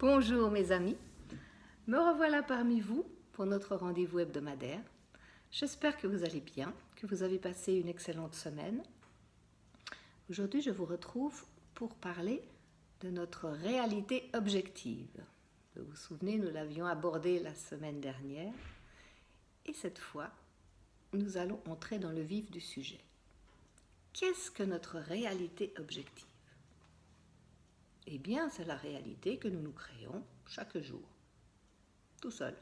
Bonjour mes amis, me revoilà parmi vous pour notre rendez-vous hebdomadaire. J'espère que vous allez bien, que vous avez passé une excellente semaine. Aujourd'hui, je vous retrouve pour parler de notre réalité objective. Vous vous souvenez, nous l'avions abordé la semaine dernière et cette fois, nous allons entrer dans le vif du sujet. Qu'est-ce que notre réalité objective ? Eh bien, c'est la réalité que nous nous créons chaque jour, tout seul,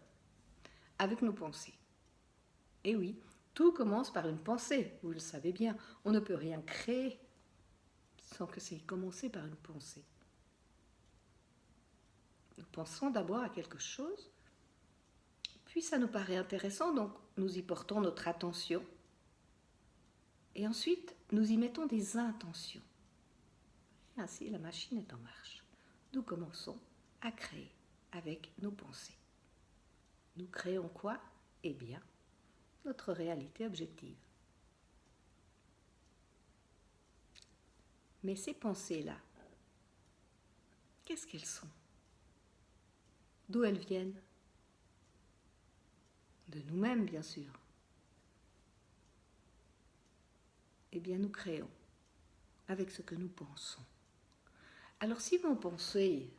avec nos pensées. Et oui, tout commence par une pensée, vous le savez bien. On ne peut rien créer sans que c'est commencé par une pensée. Nous pensons d'abord à quelque chose, puis ça nous paraît intéressant, donc nous y portons notre attention. Et ensuite, nous y mettons des intentions. Et ainsi, la machine est en marche. Nous commençons à créer avec nos pensées. Nous créons quoi ? Eh bien, notre réalité objective. Mais ces pensées-là, qu'est-ce qu'elles sont ? D'où elles viennent ? De nous-mêmes, bien sûr. Eh bien, nous créons avec ce que nous pensons. Alors, si nos pensées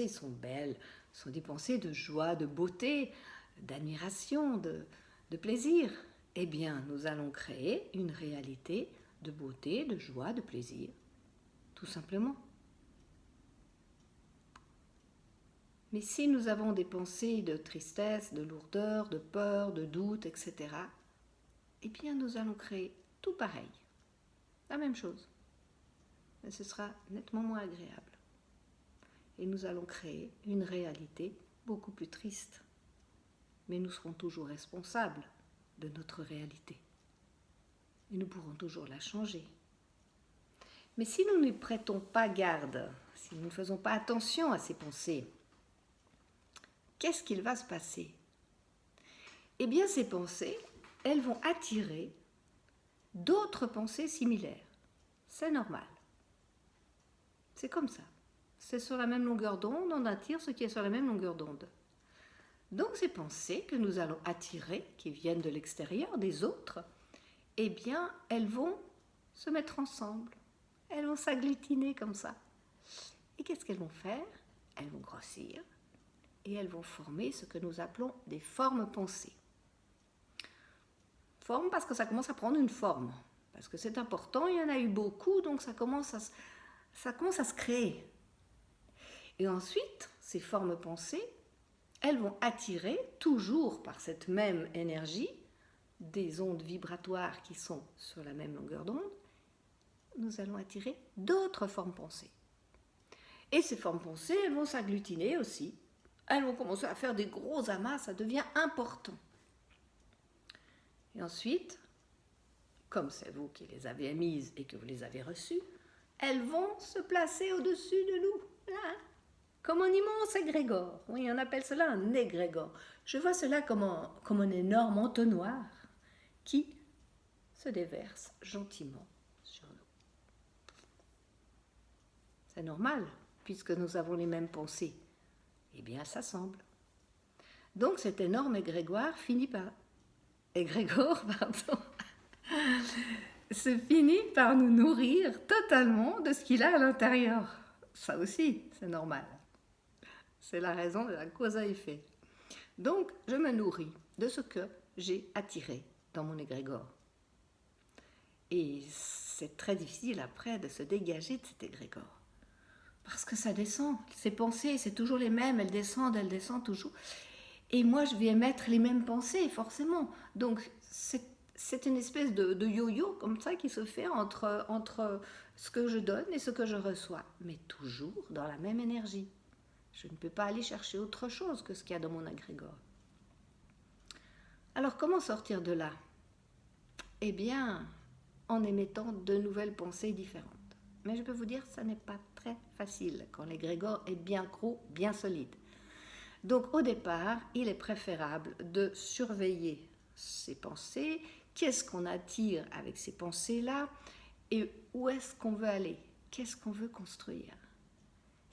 sont belles, sont des pensées de joie, de beauté, d'admiration, de plaisir, eh bien, nous allons créer une réalité de beauté, de joie, de plaisir, tout simplement. Mais si nous avons des pensées de tristesse, de lourdeur, de peur, de doute, etc., eh bien, nous allons créer tout pareil, la même chose. Mais ce sera nettement moins agréable. Et nous allons créer une réalité beaucoup plus triste. Mais nous serons toujours responsables de notre réalité. Et nous pourrons toujours la changer. Mais si nous ne prêtons pas garde, si nous ne faisons pas attention à ces pensées, qu'est-ce qu'il va se passer ? Eh bien, ces pensées, elles vont attirer d'autres pensées similaires. C'est normal. C'est comme ça. C'est sur la même longueur d'onde, on attire ce qui est sur la même longueur d'onde. Donc ces pensées que nous allons attirer, qui viennent de l'extérieur, des autres, eh bien, elles vont se mettre ensemble. Elles vont s'agglutiner comme ça. Et qu'est-ce qu'elles vont faire ? Elles vont grossir et elles vont former ce que nous appelons des formes pensées. Forme parce que ça commence à prendre une forme. Parce que c'est important, il y en a eu beaucoup, donc ça commence à se créer. Et ensuite, ces formes pensées, elles vont attirer, toujours par cette même énergie, des ondes vibratoires qui sont sur la même longueur d'onde, nous allons attirer d'autres formes pensées. Et ces formes pensées, elles vont s'agglutiner aussi. Elles vont commencer à faire des gros amas, ça devient important. Et ensuite, comme c'est vous qui les avez émises et que vous les avez reçues, elles vont se placer au-dessus de nous, là, comme un immense égrégore. Oui, on appelle cela un égrégore. Je vois cela comme un énorme entonnoir qui se déverse gentiment sur nous. C'est normal, puisque nous avons les mêmes pensées. Eh bien, ça semble. Donc, cet énorme égrégore se finit par nous nourrir totalement de ce qu'il a à l'intérieur. Ça aussi, c'est normal. C'est la raison de la cause à effet. Donc, je me nourris de ce que j'ai attiré dans mon égrégore. Et c'est très difficile après de se dégager de cet égrégore. Parce que ça descend. Ces pensées, c'est toujours les mêmes, elles descendent toujours. Et moi, je vais émettre les mêmes pensées, forcément. Donc, c'est une espèce de yo-yo comme ça qui se fait entre ce que je donne et ce que je reçois. Mais toujours dans la même énergie. Je ne peux pas aller chercher autre chose que ce qu'il y a dans mon égrégore. Alors, comment sortir de là ? Eh bien, en émettant de nouvelles pensées différentes. Mais je peux vous dire, ça n'est pas très facile quand l'égrégore est bien gros, bien solide. Donc, au départ, il est préférable de surveiller ces pensées. Qu'est-ce qu'on attire avec ces pensées-là ? Et où est-ce qu'on veut aller ? Qu'est-ce qu'on veut construire ?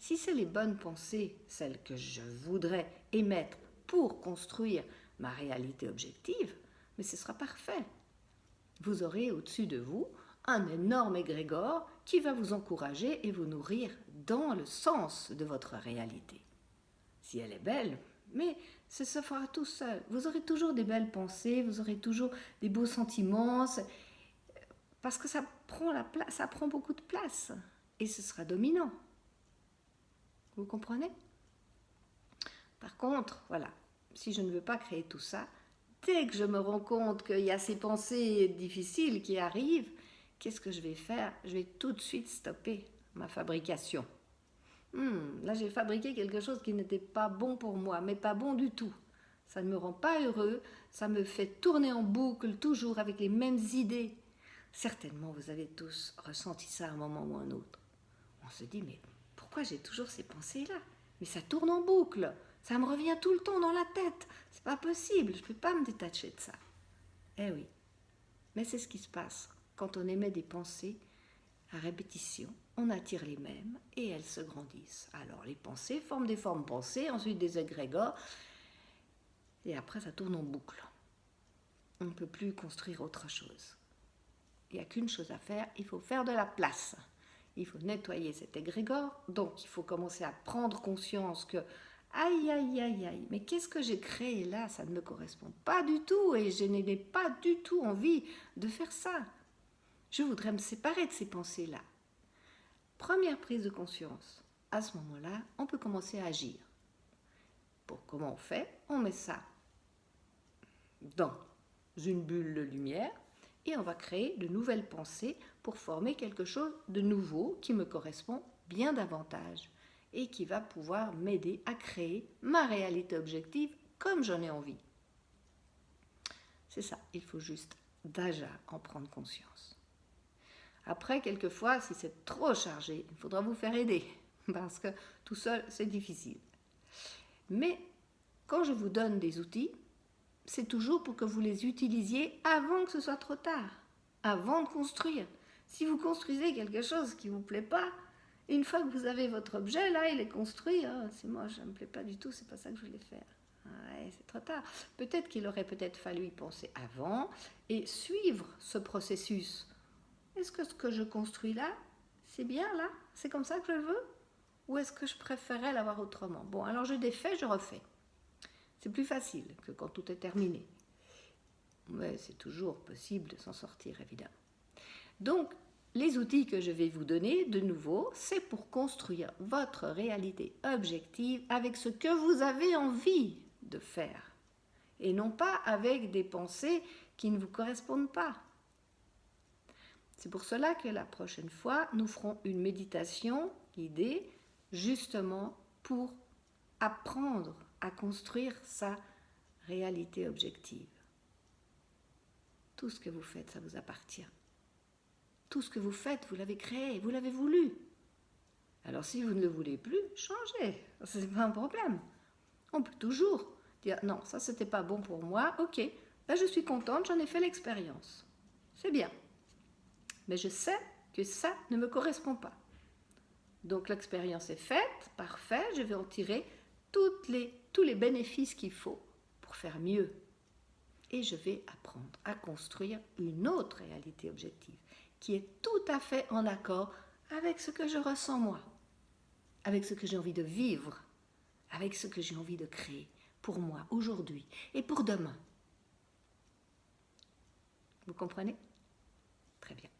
Si c'est les bonnes pensées, celles que je voudrais émettre pour construire ma réalité objective, mais ce sera parfait. Vous aurez au-dessus de vous un énorme égrégore qui va vous encourager et vous nourrir dans le sens de votre réalité. Si elle est belle, mais ça se fera tout seul. Vous aurez toujours des belles pensées, vous aurez toujours des beaux sentiments, parce que ça prend beaucoup de place et ce sera dominant. Vous comprenez? Par contre, voilà, si je ne veux pas créer tout ça, dès que je me rends compte qu'il y a ces pensées difficiles qui arrivent, qu'est-ce que je vais faire? Je vais tout de suite stopper ma fabrication. Là, j'ai fabriqué quelque chose qui n'était pas bon pour moi, mais pas bon du tout. Ça ne me rend pas heureux, ça me fait tourner en boucle, toujours avec les mêmes idées. Certainement, vous avez tous ressenti ça à un moment ou à un autre. On se dit, mais pourquoi j'ai toujours ces pensées-là? Mais ça tourne en boucle, ça me revient tout le temps dans la tête. C'est pas possible, je ne peux pas me détacher de ça. Eh oui, mais c'est ce qui se passe quand on émet des pensées à répétition. On attire les mêmes et elles se grandissent. Alors les pensées forment des formes pensées, ensuite des égrégores, et après ça tourne en boucle. On ne peut plus construire autre chose. Il n'y a qu'une chose à faire, il faut faire de la place. Il faut nettoyer cet égrégore, donc il faut commencer à prendre conscience que aïe, aïe, aïe, aïe, mais qu'est-ce que j'ai créé là? Ça ne me correspond pas du tout et je n'ai pas du tout envie de faire ça. Je voudrais me séparer de ces pensées-là. Première prise de conscience. À ce moment-là, on peut commencer à agir. Comment on fait? On met ça dans une bulle de lumière et on va créer de nouvelles pensées pour former quelque chose de nouveau qui me correspond bien davantage et qui va pouvoir m'aider à créer ma réalité objective comme j'en ai envie. C'est ça, il faut juste déjà en prendre conscience. Après, quelquefois, si c'est trop chargé, il faudra vous faire aider, parce que tout seul, c'est difficile. Mais quand je vous donne des outils, c'est toujours pour que vous les utilisiez avant que ce soit trop tard, avant de construire. Si vous construisez quelque chose qui ne vous plaît pas, une fois que vous avez votre objet, là, il est construit, c'est moche, ça ne me plaît pas du tout, c'est pas ça que je voulais faire. Ouais, c'est trop tard. Peut-être qu'il aurait peut-être fallu y penser avant et suivre ce processus. Est-ce que ce que je construis là, c'est bien là? C'est comme ça que je le veux? Ou est-ce que je préférais l'avoir autrement? Bon, alors je défais, je refais. C'est plus facile que quand tout est terminé. Mais c'est toujours possible de s'en sortir, évidemment. Donc, les outils que je vais vous donner, de nouveau, c'est pour construire votre réalité objective avec ce que vous avez envie de faire. Et non pas avec des pensées qui ne vous correspondent pas. C'est pour cela que la prochaine fois, nous ferons une méditation guidée justement pour apprendre à construire sa réalité objective. Tout ce que vous faites, ça vous appartient. Tout ce que vous faites, vous l'avez créé, vous l'avez voulu. Alors si vous ne le voulez plus, changez. Ce n'est pas un problème. On peut toujours dire non, ça c'était pas bon pour moi, ok, là je suis contente, j'en ai fait l'expérience. C'est bien. Mais je sais que ça ne me correspond pas. Donc l'expérience est faite, parfait, je vais en tirer tous les bénéfices qu'il faut pour faire mieux. Et je vais apprendre à construire une autre réalité objective qui est tout à fait en accord avec ce que je ressens moi, avec ce que j'ai envie de vivre, avec ce que j'ai envie de créer pour moi aujourd'hui et pour demain. Vous comprenez? Très bien.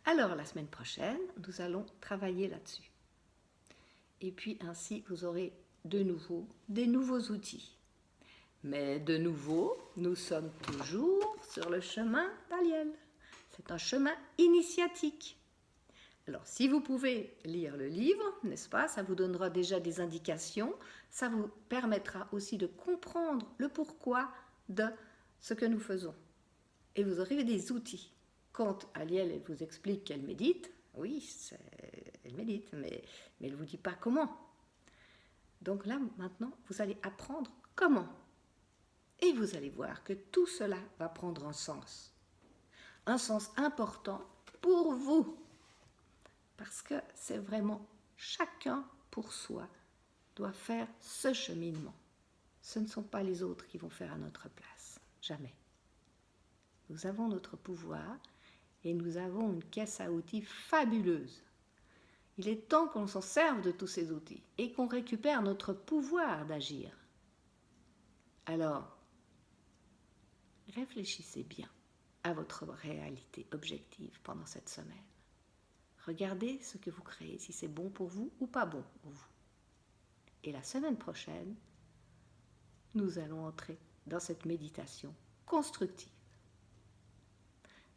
Alors, la semaine prochaine, nous allons travailler là-dessus. Et puis, ainsi, vous aurez de nouveau des nouveaux outils. Mais de nouveau, nous sommes toujours sur le chemin d'Aliel. C'est un chemin initiatique. Alors, si vous pouvez lire le livre, n'est-ce pas, ça vous donnera déjà des indications. Ça vous permettra aussi de comprendre le pourquoi de ce que nous faisons. Et vous aurez des outils. Quand Aliel vous explique qu'elle médite, oui, elle médite, mais elle ne vous dit pas comment. Donc là, maintenant, vous allez apprendre comment. Et vous allez voir que tout cela va prendre un sens important pour vous. Parce que c'est vraiment chacun pour soi, doit faire ce cheminement. Ce ne sont pas les autres qui vont faire à notre place. Jamais. Nous avons notre pouvoir et nous avons une caisse à outils fabuleuse. Il est temps qu'on s'en serve de tous ces outils et qu'on récupère notre pouvoir d'agir. Alors, réfléchissez bien à votre réalité objective pendant cette semaine. Regardez ce que vous créez, si c'est bon pour vous ou pas bon pour vous. Et la semaine prochaine, nous allons entrer dans cette méditation constructive.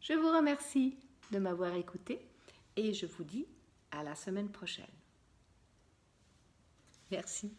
Je vous remercie de m'avoir écouté et je vous dis à la semaine prochaine. Merci.